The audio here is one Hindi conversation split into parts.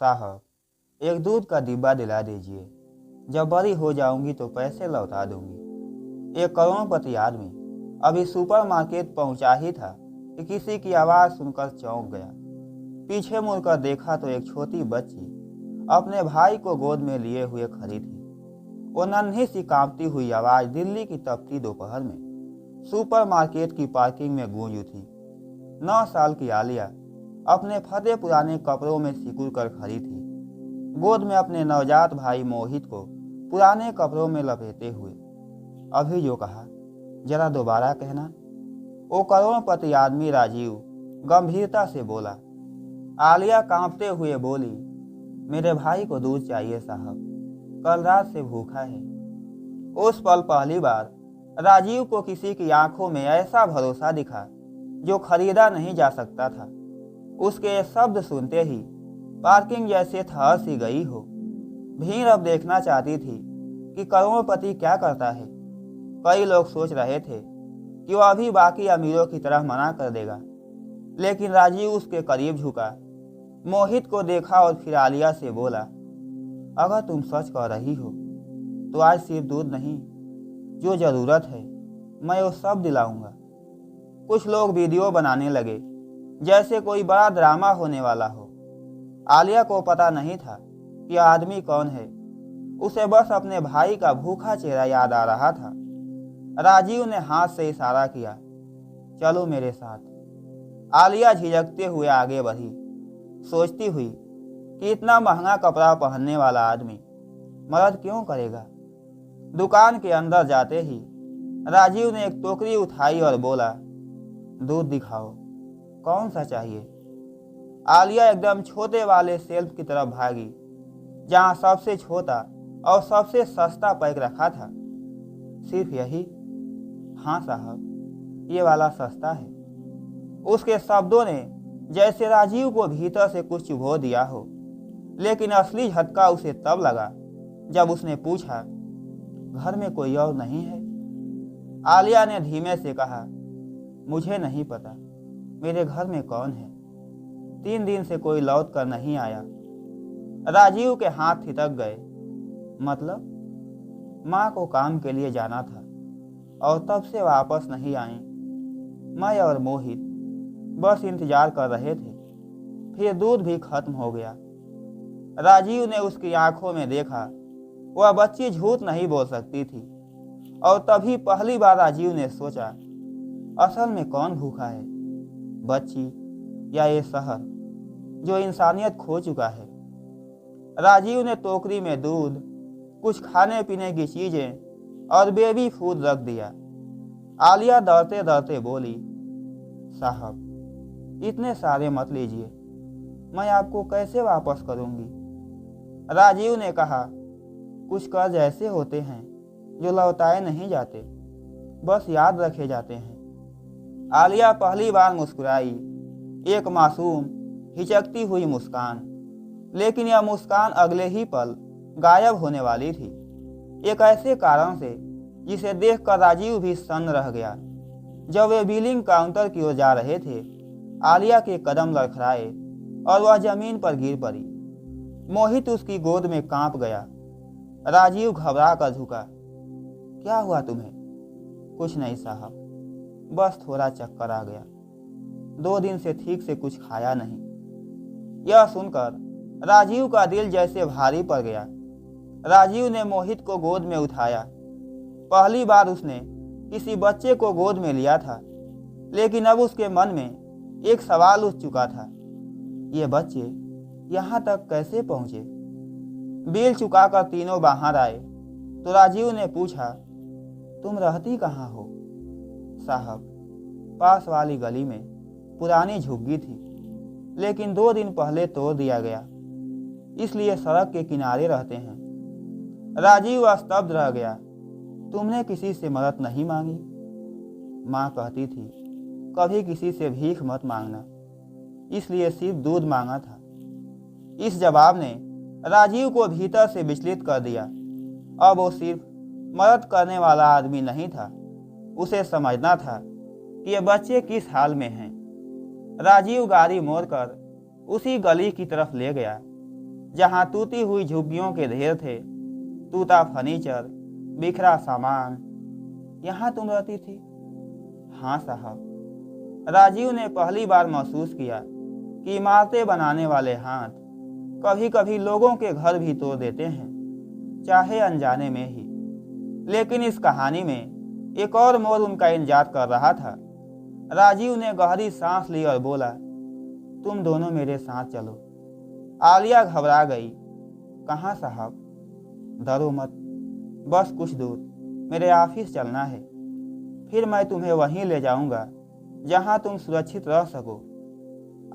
साहब, एक दूध का डिब्बा दिला दीजिए। जब बड़ी हो जाऊंगी तो पैसे लौटा दूंगी। एक करोड़पति आदमी अभी सुपरमार्केट पहुंचा ही था कि किसी की आवाज़ सुनकर चौंक गया। पीछे मुड़कर देखा तो एक छोटी बच्ची अपने भाई को गोद में लिए हुए खड़ी थी। वो नन्ही सी कांपती हुई आवाज़ दिल्ली की तपती दोपहर में सुपरमार्केट की पार्किंग में गूंज उठी। 9 साल की आलिया अपने फटे पुराने कपड़ों में सिकुड़ कर खड़ी थी, गोद में अपने नवजात भाई मोहित को पुराने कपड़ों में लपेटे हुए। अभी जो कहा जरा दोबारा कहना। वो करोड़पति आदमी राजीव गंभीरता से बोला। आलिया कांपते हुए बोली, मेरे भाई को दूध चाहिए साहब, कल रात से भूखा है। उस पल पहली बार राजीव को किसी की आंखों में ऐसा भरोसा दिखा जो खरीदा नहीं जा सकता था। उसके ये शब्द सुनते ही पार्किंग जैसे ठहर सी गई हो। भीड़ अब देखना चाहती थी कि करोड़पति क्या करता है। कई लोग सोच रहे थे कि वह अभी बाकी अमीरों की तरह मना कर देगा, लेकिन राजीव उसके करीब झुका, मोहित को देखा और फिर आलिया से बोला, अगर तुम सच कह रही हो तो आज सिर्फ दूध नहीं, जो ज़रूरत है मैं वो सब दिलाऊंगा। कुछ लोग वीडियो बनाने लगे जैसे कोई बड़ा ड्रामा होने वाला हो। आलिया को पता नहीं था कि आदमी कौन है। उसे बस अपने भाई का भूखा चेहरा याद आ रहा था। राजीव ने हाथ से इशारा किया, चलो मेरे साथ। आलिया झिझकते हुए आगे बढ़ी, सोचती हुई कि इतना महंगा कपड़ा पहनने वाला आदमी मदद क्यों करेगा। दुकान के अंदर जाते ही राजीव ने एक टोकरी उठाई और बोला, दूध दिखाओ, कौन सा चाहिए। आलिया एकदम छोटे वाले शेल्फ की तरफ भागी जहां सबसे छोटा और सबसे सस्ता पैक रखा था। सिर्फ यही? हाँ साहब, ये वाला सस्ता है। उसके शब्दों ने जैसे राजीव को भीतर से कुछ चुभो दिया हो, लेकिन असली झटका उसे तब लगा जब उसने पूछा, घर में कोई और नहीं है। आलिया ने धीमे से कहा, मुझे नहीं पता मेरे घर में कौन है। 3 दिन से कोई लौट कर नहीं आया। राजीव के हाथ थितक गए। मतलब? माँ को काम के लिए जाना था और तब से वापस नहीं आई। मैं और मोहित बस इंतजार कर रहे थे, फिर दूध भी खत्म हो गया। राजीव ने उसकी आंखों में देखा। वह बच्ची झूठ नहीं बोल सकती थी। और तभी पहली बार राजीव ने सोचा, असल में कौन भूखा है, बच्ची या ये शहर जो इंसानियत खो चुका है। राजीव ने टोकरी में दूध, कुछ खाने पीने की चीजें और बेबी फूड रख दिया। आलिया डरते डरते बोली, साहब इतने सारे मत लीजिए, मैं आपको कैसे वापस करूंगी। राजीव ने कहा, कुछ कर्ज ऐसे होते हैं जो लौटाए नहीं जाते, बस याद रखे जाते हैं। आलिया पहली बार मुस्कुराई, एक मासूम हिचकती हुई मुस्कान। लेकिन यह मुस्कान अगले ही पल गायब होने वाली थी, एक ऐसे कारण से जिसे देखकर राजीव भी सन्न रह गया। जब वे बिलिंग काउंटर की ओर जा रहे थे, आलिया के कदम लड़खड़ाए और वह जमीन पर गिर पड़ी। मोहित उसकी गोद में कांप गया। राजीव घबरा कर झुका, क्या हुआ तुम्हें। कुछ नहीं साहब, बस थोड़ा चक्कर आ गया, 2 दिन से ठीक से कुछ खाया नहीं। यह सुनकर राजीव का दिल जैसे भारी पड़ गया। राजीव ने मोहित को गोद में उठाया। पहली बार उसने किसी बच्चे को गोद में लिया था, लेकिन अब उसके मन में एक सवाल उठ चुका था, ये बच्चे यहाँ तक कैसे पहुँचे। बिल चुकाकर तीनों बाहर आए तो राजीव ने पूछा, तुम रहती कहाँ हो। साहब, पास वाली गली में पुरानी झुग्गी थी, लेकिन 2 दिन पहले तोड़ दिया गया, इसलिए सड़क के किनारे रहते हैं। राजीव स्तब्ध रह गया। तुमने किसी से मदद नहीं मांगी। माँ कहती थी कभी किसी से भीख मत मांगना, इसलिए सिर्फ दूध मांगा था। इस जवाब ने राजीव को भीतर से विचलित कर दिया। अब वो सिर्फ मदद करने वाला आदमी नहीं था, उसे समझना था कि ये बच्चे किस हाल में हैं। राजीव गाड़ी मोड़कर उसी गली की तरफ ले गया जहाँ टूटी हुई झुग्गियों के ढेर थे, टूटा फर्नीचर, बिखरा सामान, यहाँ तुम रहती थी? हाँ साहब। राजीव ने पहली बार महसूस किया कि इमारतें बनाने वाले हाथ कभी कभी लोगों के घर भी तोड़ देते हैं, चाहे अनजाने में ही। लेकिन इस कहानी में एक और मोड़ उनका इंतजार कर रहा था। राजीव ने गहरी सांस ली और बोला, तुम दोनों मेरे साथ चलो। आलिया घबरा गई। कहाँ साहब? डरो मत, बस कुछ दूर, मेरे ऑफिस चलना है, फिर मैं तुम्हें वहीं ले जाऊंगा जहां तुम सुरक्षित रह सको।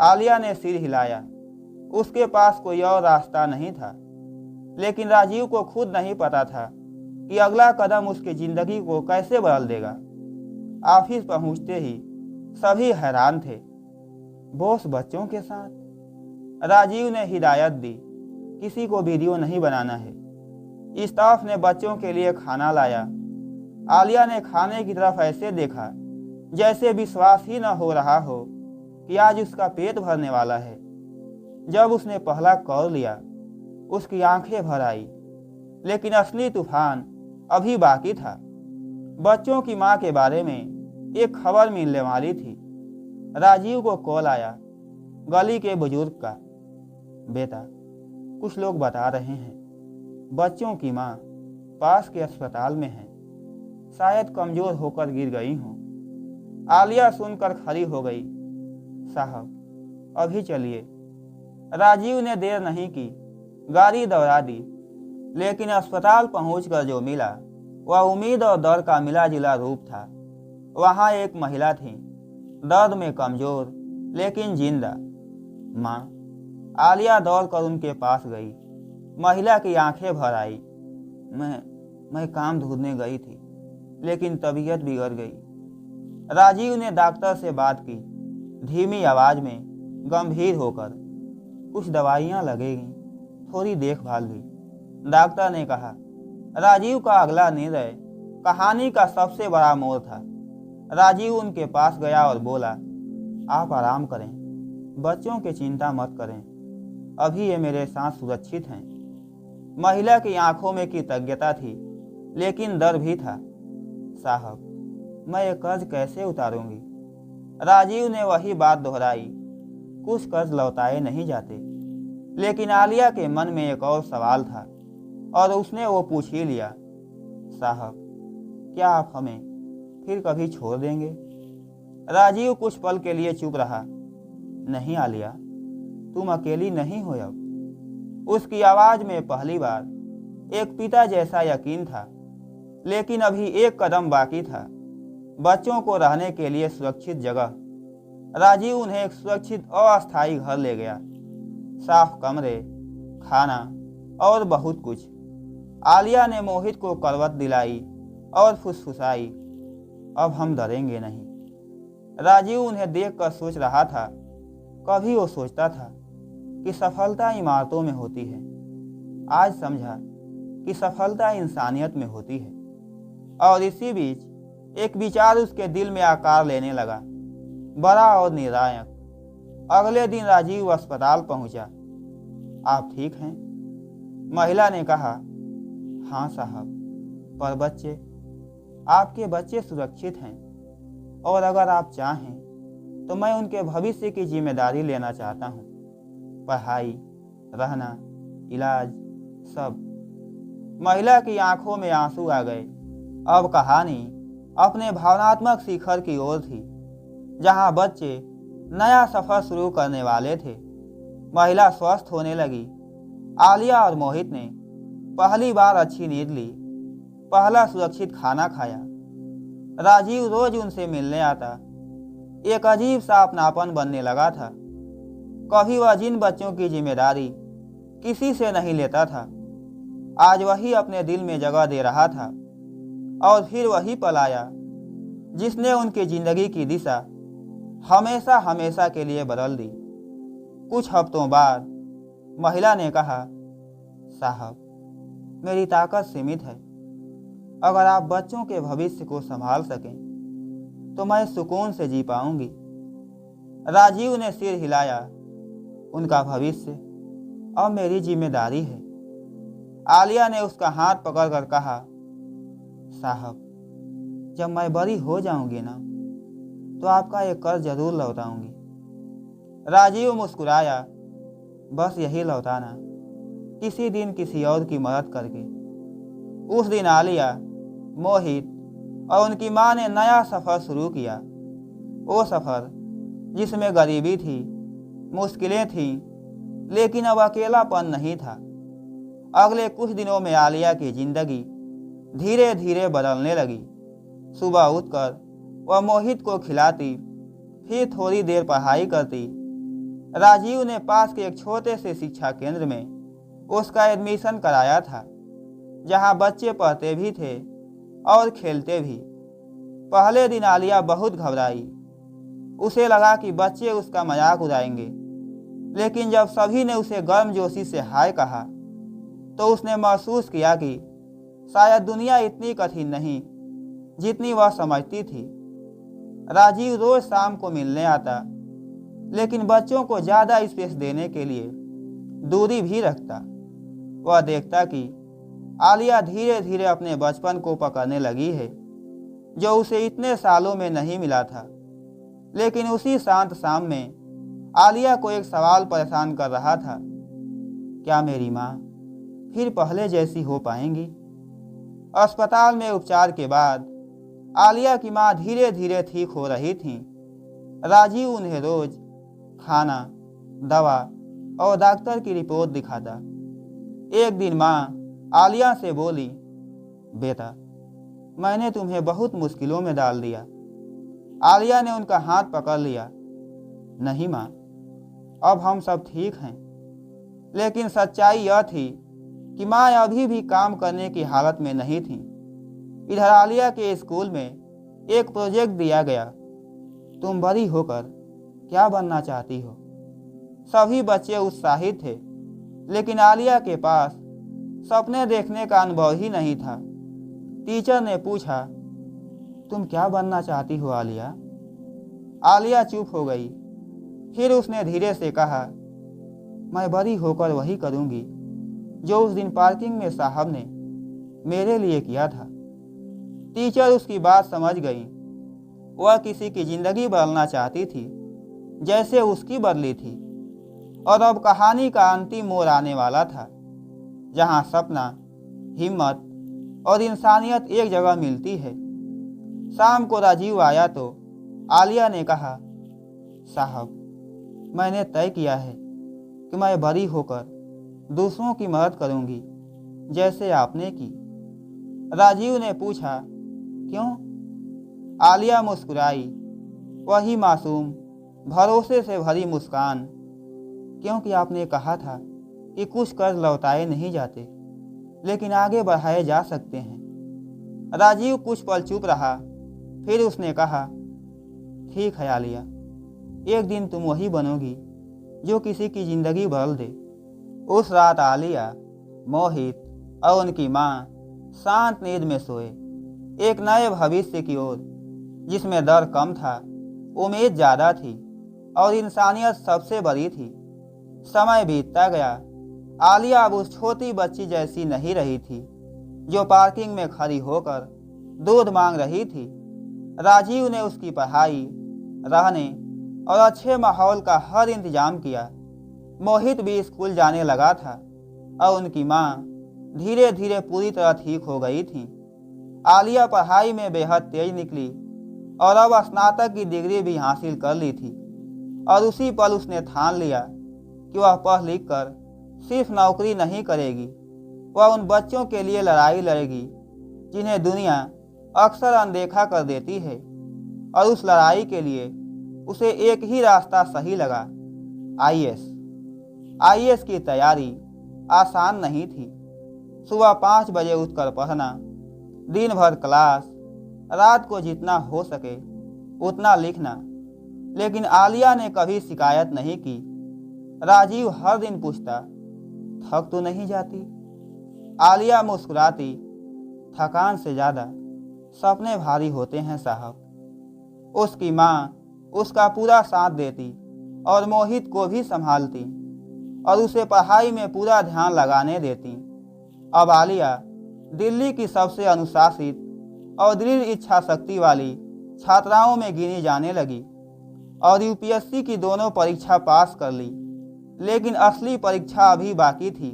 आलिया ने सिर हिलाया। उसके पास कोई और रास्ता नहीं था, लेकिन राजीव को खुद नहीं पता था कि अगला कदम उसकी जिंदगी को कैसे बदल देगा। ऑफिस पहुंचते ही सभी हैरान थे। बॉस बच्चों के साथ? राजीव ने हिदायत दी, किसी को वीडियो नहीं बनाना है। स्टाफ ने बच्चों के लिए खाना लाया। आलिया ने खाने की तरफ ऐसे देखा जैसे विश्वास ही न हो रहा हो कि आज उसका पेट भरने वाला है। जब उसने पहला कौर लिया, उसकी आंखें भर आई, लेकिन असली तूफान अभी बाकी था। बच्चों की मां के बारे में एक खबर मिलने वाली थी। राजीव को कॉल आया, गली के बुजुर्ग का। बेटा, कुछ लोग बता रहे हैं बच्चों की मां पास के अस्पताल में है, शायद कमजोर होकर गिर गई हूं। आलिया सुनकर खड़ी हो गई। साहब, अभी चलिए। राजीव ने देर नहीं की, गाड़ी दौड़ा दी। लेकिन अस्पताल पहुंचकर जो मिला वह उम्मीद और डर का मिला जुला रूप था। वहां एक महिला थी, दर्द में कमजोर लेकिन जिंदा। माँ। आलिया दौड़कर उनके पास गई। महिला की आंखें भर आई। मैं काम ढूंढने गई थी, लेकिन तबीयत बिगड़ गई। राजीव ने डॉक्टर से बात की, धीमी आवाज में, गंभीर होकर। कुछ दवाइयां लगेगी, थोड़ी देखभाल भी, डॉक्टर ने कहा। राजीव का अगला निर्णय कहानी का सबसे बड़ा मोड़ था। राजीव उनके पास गया और बोला, आप आराम करें, बच्चों की चिंता मत करें, अभी ये मेरे साथ सुरक्षित हैं। महिला की आंखों में कृतज्ञता थी, लेकिन डर भी था। साहब, मैं ये कर्ज कैसे उतारूंगी? राजीव ने वही बात दोहराई। कुछ कर्ज लौटाए नहीं जाते। लेकिन आलिया के मन में एक और सवाल था, और उसने वो पूछ ही लिया। साहब, क्या आप हमें फिर कभी छोड़ देंगे? राजीव कुछ पल के लिए चुप रहा। नहीं आलिया, तुम अकेली नहीं हो अब। उसकी आवाज में पहली बार एक पिता जैसा यकीन था। लेकिन अभी एक कदम बाकी था, बच्चों को रहने के लिए सुरक्षित जगह। राजीव उन्हें एक सुरक्षित और अस्थायी घर ले गया। साफ कमरे, खाना और बहुत कुछ। आलिया ने मोहित को करवट दिलाई और फुसफुसाई, अब हम डरेंगे नहीं। राजीव उन्हें देखकर सोच रहा था, कभी वो सोचता था कि सफलता इमारतों में होती है। आज समझा कि सफलता इंसानियत में होती है। और इसी बीच एक विचार उसके दिल में आकार लेने लगा, बड़ा और निर्णायक। अगले दिन राजीव अस्पताल पहुंचा। आप ठीक हैं? महिला ने कहा। हाँ साहब, पर बच्चे? आपके बच्चे सुरक्षित हैं, और अगर आप चाहें तो मैं उनके भविष्य की जिम्मेदारी लेना चाहता हूँ। पढ़ाई, रहना, इलाज, सब। महिला की आंखों में आंसू आ गए। अब कहानी अपने भावनात्मक शिखर की ओर थी, जहां बच्चे नया सफर शुरू करने वाले थे। महिला स्वस्थ होने लगी। आलिया और मोहित ने पहली बार अच्छी नींद ली, पहला सुरक्षित खाना खाया। राजीव रोज उनसे मिलने आता। एक अजीब सा अपनापन बनने लगा था। कभी वह जिन बच्चों की जिम्मेदारी किसी से नहीं लेता था, आज वही अपने दिल में जगह दे रहा था। और फिर वही पल आया जिसने उनकी जिंदगी की दिशा हमेशा हमेशा के लिए बदल दी। कुछ हफ्तों बाद महिला ने कहा, साहब, मेरी ताकत सीमित है। अगर आप बच्चों के भविष्य को संभाल सकें तो मैं सुकून से जी पाऊंगी। राजीव ने सिर हिलाया। उनका भविष्य अब मेरी जिम्मेदारी है। आलिया ने उसका हाथ पकड़कर कहा, साहब, जब मैं बड़ी हो जाऊंगी ना तो आपका ये कर्ज जरूर लौटाऊंगी। राजीव मुस्कुराया, बस यही लौटाना, किसी दिन किसी और की मदद करके। उस दिन आलिया, मोहित और उनकी माँ ने नया सफ़र शुरू किया। वो सफ़र जिसमें गरीबी थी, मुश्किलें थीं, लेकिन अब अकेलापन नहीं था। अगले कुछ दिनों में आलिया की जिंदगी धीरे धीरे बदलने लगी। सुबह उठकर वह मोहित को खिलाती, फिर थोड़ी देर पढ़ाई करती। राजीव ने पास के एक छोटे से शिक्षा केंद्र में उसका एडमिशन कराया था, जहां बच्चे पढ़ते भी थे और खेलते भी। पहले दिन आलिया बहुत घबराई। उसे लगा कि बच्चे उसका मजाक उड़ाएंगे, लेकिन जब सभी ने उसे गर्मजोशी से हाय कहा तो उसने महसूस किया कि शायद दुनिया इतनी कठिन नहीं जितनी वह समझती थी। राजीव रोज शाम को मिलने आता, लेकिन बच्चों को ज़्यादा स्पेस देने के लिए दूरी भी रखता। वह देखता कि आलिया धीरे धीरे अपने बचपन को पकड़ने लगी है, जो उसे इतने सालों में नहीं मिला था। लेकिन उसी शांत शाम में आलिया को एक सवाल परेशान कर रहा था, क्या मेरी माँ फिर पहले जैसी हो पाएंगी? अस्पताल में उपचार के बाद आलिया की माँ धीरे धीरे ठीक हो रही थीं। राजीव उन्हें रोज खाना, दवा और डॉक्टर की रिपोर्ट दिखाता। एक दिन माँ आलिया से बोली, बेटा, मैंने तुम्हें बहुत मुश्किलों में डाल दिया। आलिया ने उनका हाथ पकड़ लिया, नहीं माँ, अब हम सब ठीक हैं। लेकिन सच्चाई यह थी कि माँ अभी भी काम करने की हालत में नहीं थी। इधर आलिया के स्कूल में एक प्रोजेक्ट दिया गया, तुम बड़ी होकर क्या बनना चाहती हो? सभी बच्चे उत्साहित थे, लेकिन आलिया के पास सपने देखने का अनुभव ही नहीं था। टीचर ने पूछा, तुम क्या बनना चाहती हो आलिया? आलिया चुप हो गई। फिर उसने धीरे से कहा, मैं बड़ी होकर वही करूंगी जो उस दिन पार्किंग में साहब ने मेरे लिए किया था। टीचर उसकी बात समझ गई। वह किसी की जिंदगी बदलना चाहती थी, जैसे उसकी बदली थी। और अब कहानी का अंतिम मोड़ आने वाला था, जहां सपना, हिम्मत और इंसानियत एक जगह मिलती है। शाम को राजीव आया तो आलिया ने कहा, साहब, मैंने तय किया है कि मैं बड़ी होकर दूसरों की मदद करूंगी, जैसे आपने की। राजीव ने पूछा, क्यों? आलिया मुस्कुराई, वही मासूम, भरोसे से भरी मुस्कान, क्योंकि आपने कहा था कि कुछ कर्ज लौटाए नहीं जाते, लेकिन आगे बढ़ाए जा सकते हैं। राजीव कुछ पल चुप रहा, फिर उसने कहा, ठीक है आलिया, एक दिन तुम वही बनोगी जो किसी की जिंदगी बदल दे। उस रात आलिया, मोहित और उनकी माँ शांत नींद में सोए, एक नए भविष्य की ओर, जिसमें डर कम था, उम्मीद ज़्यादा थी और इंसानियत सबसे बड़ी थी। समय बीतता गया। आलिया अब उस छोटी बच्ची जैसी नहीं रही थी जो पार्किंग में खड़ी होकर दूध मांग रही थी। राजीव ने उसकी पढ़ाई, रहने और अच्छे माहौल का हर इंतजाम किया। मोहित भी स्कूल जाने लगा था और उनकी माँ धीरे धीरे पूरी तरह ठीक हो गई थी। आलिया पढ़ाई में बेहद तेज निकली और अब स्नातक की डिग्री भी हासिल कर ली थी। और उसी पल उसने ठान लिया कि वह पढ़ लिख कर सिर्फ नौकरी नहीं करेगी, वह उन बच्चों के लिए लड़ाई लड़ेगी जिन्हें दुनिया अक्सर अनदेखा कर देती है। और उस लड़ाई के लिए उसे एक ही रास्ता सही लगा, आईएएस। आईएएस की तैयारी आसान नहीं थी। सुबह 5 बजे उठकर पढ़ना, दिन भर क्लास, रात को जितना हो सके उतना लिखना। लेकिन आलिया ने कभी शिकायत नहीं की। राजीव हर दिन पूछता, थक तो नहीं जाती? आलिया मुस्कुराती, थकान से ज़्यादा सपने भारी होते हैं साहब। उसकी माँ उसका पूरा साथ देती और मोहित को भी संभालती। और उसे पढ़ाई में पूरा ध्यान लगाने देती। अब आलिया दिल्ली की सबसे अनुशासित और दृढ़ इच्छा शक्ति वाली छात्राओं में गिनी जाने लगी और यूपीएससी की दोनों परीक्षा पास कर ली। लेकिन असली परीक्षा अभी बाकी थी,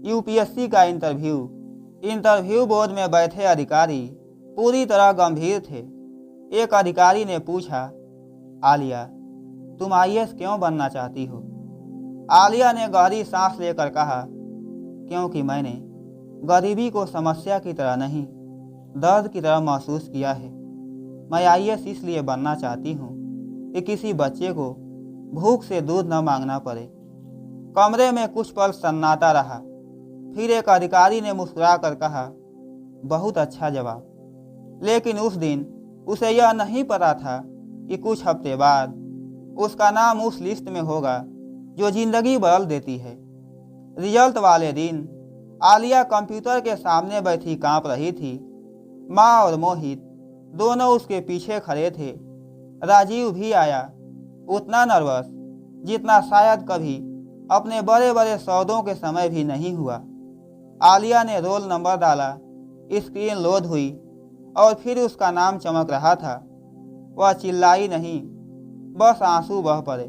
यूपीएससी का इंटरव्यू बोर्ड में बैठे अधिकारी पूरी तरह गंभीर थे। एक अधिकारी ने पूछा, आलिया, तुम आईएएस क्यों बनना चाहती हो? आलिया ने गहरी सांस लेकर कहा, क्योंकि मैंने गरीबी को समस्या की तरह नहीं, दर्द की तरह महसूस किया है। मैं आईएएस इसलिए बनना चाहती हूँ कि किसी बच्चे को भूख से दूध न मांगना पड़े। कमरे में कुछ पल सन्नाटा रहा। फिर एक अधिकारी ने मुस्कुराकर कहा, बहुत अच्छा जवाब। लेकिन उस दिन उसे यह नहीं पता था कि कुछ हफ्ते बाद उसका नाम उस लिस्ट में होगा जो जिंदगी बदल देती है। रिजल्ट वाले दिन आलिया कंप्यूटर के सामने बैठी कांप रही थी। माँ और मोहित दोनों उसके पीछे खड़े थे। राजीव भी आया, उतना नर्वस जितना शायद कभी अपने बड़े बड़े सौदों के समय भी नहीं हुआ। आलिया ने रोल नंबर डाला, स्क्रीन लोड हुई और फिर उसका नाम चमक रहा था। वह चिल्लाई नहीं, बस आंसू बह पड़े।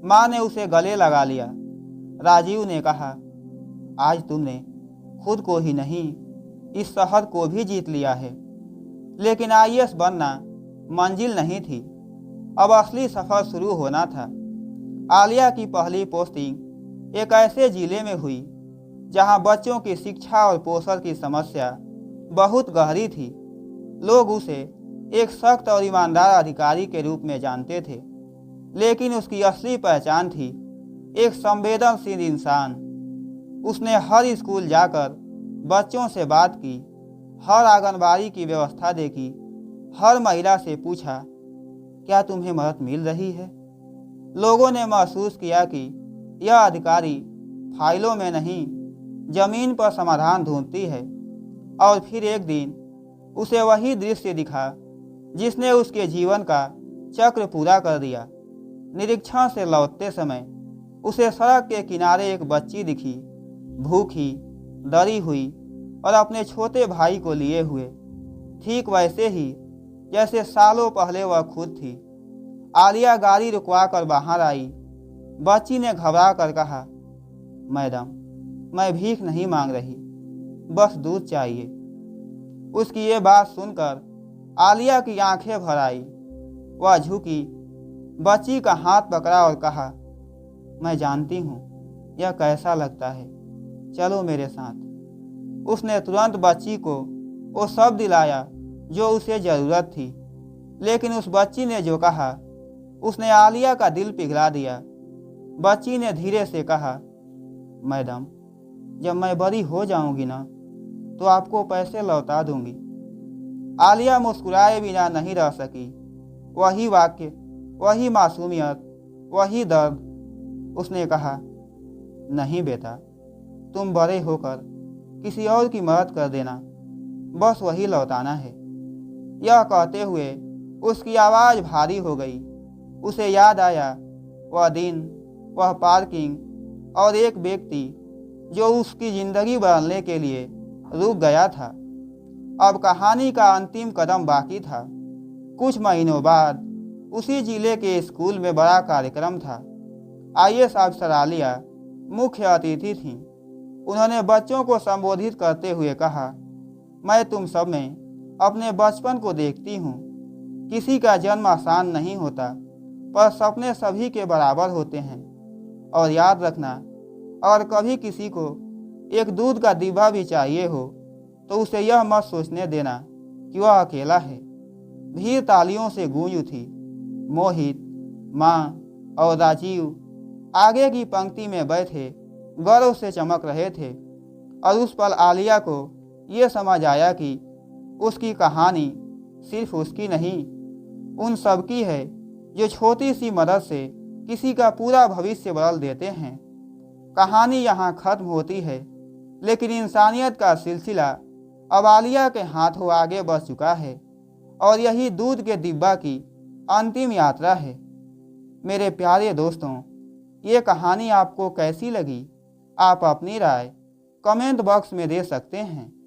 माँ ने उसे गले लगा लिया। राजीव ने कहा, आज तुमने खुद को ही नहीं, इस शहर को भी जीत लिया है। लेकिन आईएएस बनना मंजिल नहीं थी, अब असली सफर शुरू होना था। आलिया की पहली पोस्टिंग एक ऐसे जिले में हुई जहां बच्चों की शिक्षा और पोषण की समस्या बहुत गहरी थी। लोग उसे एक सख्त और ईमानदार अधिकारी के रूप में जानते थे, लेकिन उसकी असली पहचान थी एक संवेदनशील इंसान। उसने हर स्कूल जाकर बच्चों से बात की, हर आंगनबाड़ी की व्यवस्था देखी, हर महिला से पूछा, क्या तुम्हें मदद मिल रही है? लोगों ने महसूस किया कि यह अधिकारी फाइलों में नहीं, जमीन पर समाधान ढूंढती है। और फिर एक दिन उसे वही दृश्य दिखा जिसने उसके जीवन का चक्र पूरा कर दिया। निरीक्षण से लौटते समय उसे सड़क के किनारे एक बच्ची दिखी, भूखी, डरी हुई और अपने छोटे भाई को लिए हुए, ठीक वैसे ही जैसे सालों पहले वह खुद थी। आलिया गाड़ी रुकवा कर बाहर आई। बच्ची ने घबरा कर कहा, मैडम, मैं भीख नहीं मांग रही, बस दूध चाहिए। उसकी ये बात सुनकर आलिया की आंखें भर आई। वह झुकी, बच्ची का हाथ पकड़ा और कहा, मैं जानती हूँ यह कैसा लगता है, चलो मेरे साथ। उसने तुरंत बच्ची को वो सब दिलाया जो उसे जरूरत थी। लेकिन उस बच्ची ने जो कहा उसने आलिया का दिल पिघला दिया। बच्ची ने धीरे से कहा, मैडम, जब मैं बड़ी हो जाऊंगी ना तो आपको पैसे लौटा दूंगी। आलिया मुस्कुराए बिना नहीं रह सकी। वही वाक्य, वही मासूमियत, वही दर्द। उसने कहा, नहीं बेटा, तुम बड़े होकर किसी और की मदद कर देना, बस वही लौटाना है। यह कहते हुए उसकी आवाज़ भारी हो गई। उसे याद आया वह दिन, वह पार्किंग और एक व्यक्ति जो उसकी ज़िंदगी बदलने के लिए रुक गया था। अब कहानी का अंतिम कदम बाकी था। कुछ महीनों बाद उसी जिले के स्कूल में बड़ा कार्यक्रम था। आईएएस अफसर आलिया मुख्य अतिथि थीं। उन्होंने बच्चों को संबोधित करते हुए कहा, मैं तुम सब में अपने बचपन को देखती हूँ। किसी का जन्म आसान नहीं होता, पर सपने सभी के बराबर होते हैं। और याद रखना, अगर कभी किसी को एक दूध का डिब्बा भी चाहिए हो तो उसे यह मत सोचने देना कि वह अकेला है। भीड़ तालियों से गूंज उठी। मोहित, माँ और राजीव आगे की पंक्ति में बैठे गौरव से चमक रहे थे। और उस पल आलिया को ये समझ आया कि उसकी कहानी सिर्फ उसकी नहीं, उन सबकी है जो छोटी सी मदद से किसी का पूरा भविष्य बदल देते हैं। कहानी यहाँ खत्म होती है, लेकिन इंसानियत का सिलसिला अब आलिया के हाथों आगे बढ़ चुका है और यही दूध के डिब्बा की अंतिम यात्रा है। मेरे प्यारे दोस्तों, ये कहानी आपको कैसी लगी? आप अपनी राय कमेंट बॉक्स में दे सकते हैं।